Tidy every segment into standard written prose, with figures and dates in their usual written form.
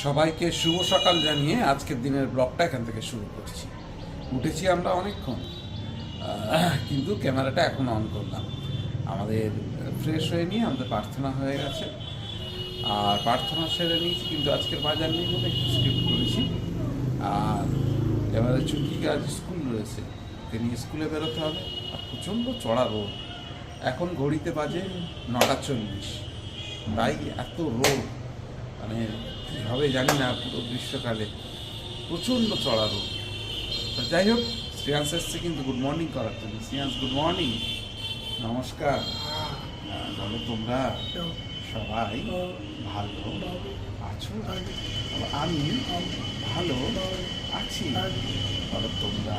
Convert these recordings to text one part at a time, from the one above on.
সবাইকে শুভ সকাল জানিয়ে আজকের দিনের ব্লগটা এখান থেকে শুরু করছি। উঠেছি আমরা অনেকক্ষণ, কিন্তু ক্যামেরাটা এখন অন করলাম। আমাদের ফ্রেশ হয়ে নিয়ে আমাদের প্রার্থনা হয়ে গেছে, আর প্রার্থনা সেরে নিয়েছি, কিন্তু আজকের বাজার নেই বলে একটু স্কিপ করেছি। আর আমাদের চুমকিকে আজ স্কুল রয়েছে, ওকে নিয়ে স্কুলে বেরোতে হবে। আর প্রচণ্ড চড়া রোদ, এখন ঘড়িতে বাজে 9:40, তাই এত রোদ, মানে কীভাবে জানি না, পুরো গ্রীষ্মকালে প্রচণ্ড চড়া রোদ। তো যাই হোক, শ্রেয়াংশ এসছে কিন্তু গুড মর্নিং করার জন্য। শ্রেয়াংশ, গুড মর্নিং, নমস্কার। বলো তোমরা সবাই ভালো আছো? আমি ভালো আছি। বলো তোমরা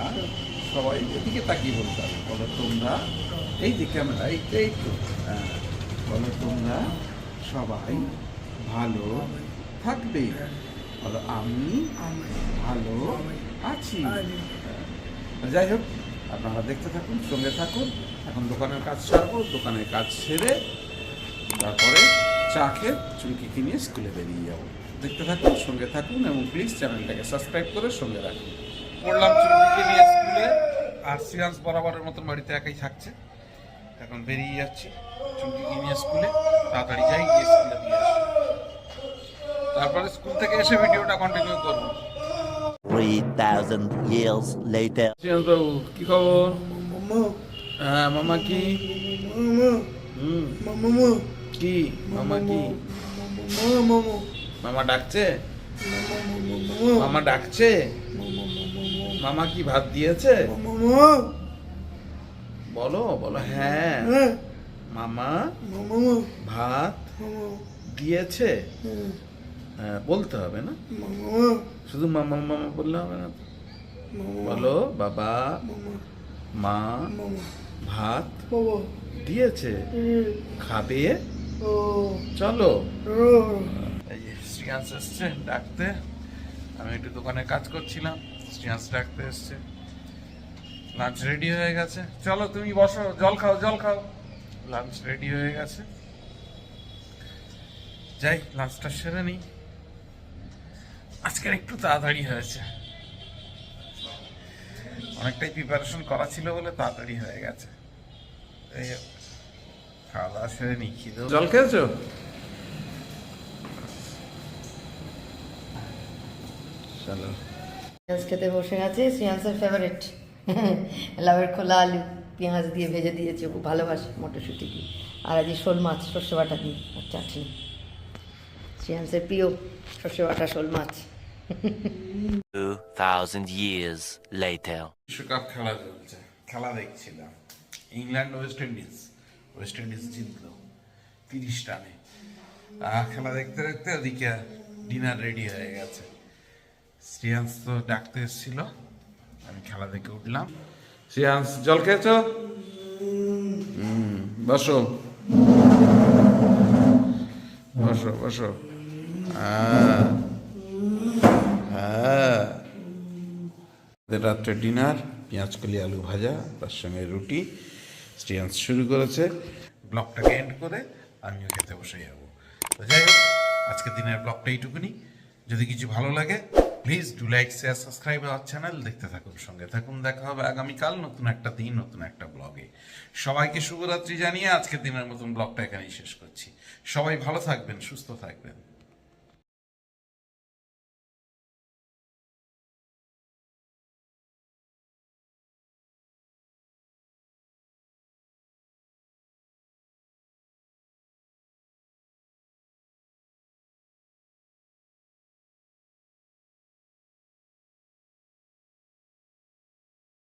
সবাই, এদিকে তাকিয়ে বলতে হবে। বলো তোমরা, এই যে ক্যামেরা, এই তো, বলো তোমরা সবাই ভালো থাকবে। বলো আমি ভালো আছি। যাই হোক, আপনারা দেখতে থাকুন, সঙ্গে থাকুন। এখন দোকানের কাজ সারবো, দোকানের কাজ সেরে তারপরে চা খেয়ে চুমকিকে নিয়ে স্কুলে বেরিয়ে যাবো। দেখতে থাকুন, সঙ্গে থাকুন, এবং প্লিজ চ্যানেলটাকে সাবস্ক্রাইব করে সঙ্গে রাখুন। পড়লাম চুমকিকে নিয়ে স্কুলে, আর শ্রেয়াংশ বরাবরের মতন বাড়িতে একাই থাকছে। এখন বেরিয়ে যাচ্ছি চুমকিকে নিয়ে স্কুলে। তাড়াতাড়ি যাই, গিয়ে স্কুলে দিয়ে আসি, তারপরে স্কুল থেকে এসে ভিডিওটা কন্টিনিউ করবো। 3,000 years later. শ্রেয়াংশ বাবু, কি খবর? হ্যাঁ, মামা কি? কি মামা? কি মামা ডাকছে? মামা ডাকছে? মামা কি ভাত দিয়েছে? বলো বলো, হ্যাঁ মামা ভাত দিয়েছে। হ্যাঁ, বলতে হবে না, শুধু মামা মামা বললে হবে না। বলো বাবা মা ভাত দিয়েছে, খাবে? চলো। এই যে শ্রেয়াংশ এসছে ডাকতে, আমি একটু দোকানে কাজ করছিলাম, শ্রেয়াংশ ডাকতে এসছে। লাঞ্চ রেডি হয়ে গেছে, চলো তুমি বসো, জল খাও জল খাও। লাঞ্চ রেডি হয়ে গেছে, যাই লাঞ্চটা সেরে নিই। আজকের একটু তাড়াতাড়ি হয়েছে, অনেকটাই প্রিপারেশন করা ছিল বলে তাড়াতাড়ি হয়ে গেছে। এই খাওয়া দাওয়া সেরে নিই। খিদে, জল খেয়েছো? চলো। পেঁয়াজ খেতে বসে গেছে, শ্রেয়াংসের ফেভারিট লাউয়ের খোলা আলু পেঁয়াজ দিয়ে ভেজে দিয়েছে, খুব ভালোবাসে মটরশুঁটি দিয়ে। আর আজ শোল মাছ সর্ষে বাটা দিয়ে আর চাটনি, শ্রেয়াংসের প্রিয় সর্ষে বাটা শোল মাছ। 2,000 years later. বিশ্বকাপ খেলা চলছে, খেলা দেখছিলাম। England West Indies, West Indies জিতলো 30 রানে। খেলা দেখতে দেখতে ওদিকে ডিনার রেডি হয়ে গেছে। শ্রেয়াংশ তো ডাকতে এসেছিল, আমি খেলা দেখে উঠলাম। শ্রেয়াংশ, জল খেয়েছ? বসো বসো বসো। রাত্রে ডিনার, পেঁয়াজকলি আলু ভাজা, তার সঙ্গে রুটি। শ্রেয়াংশ শুরু করেছে, ব্লগটাকে এন্ড করে আমিও খেতে বসে যাবো। তো যাই হোক, আজকের দিনের ব্লগটা এইটুকুনি। যদি কিছু ভালো লাগে please do like, share, subscribe our channel. দেখতে থাকুন, সঙ্গে থাকুন। দেখা হবে আগামীকাল নতুন একটা দিন, নতুন একটা ব্লগে। সবাইকে শুভরাত্রি জানিয়ে আজকের দিনের মতন ব্লগটা এখানেই শেষ করছি। সবাই ভালো থাকবেন, সুস্থ থাকবেন।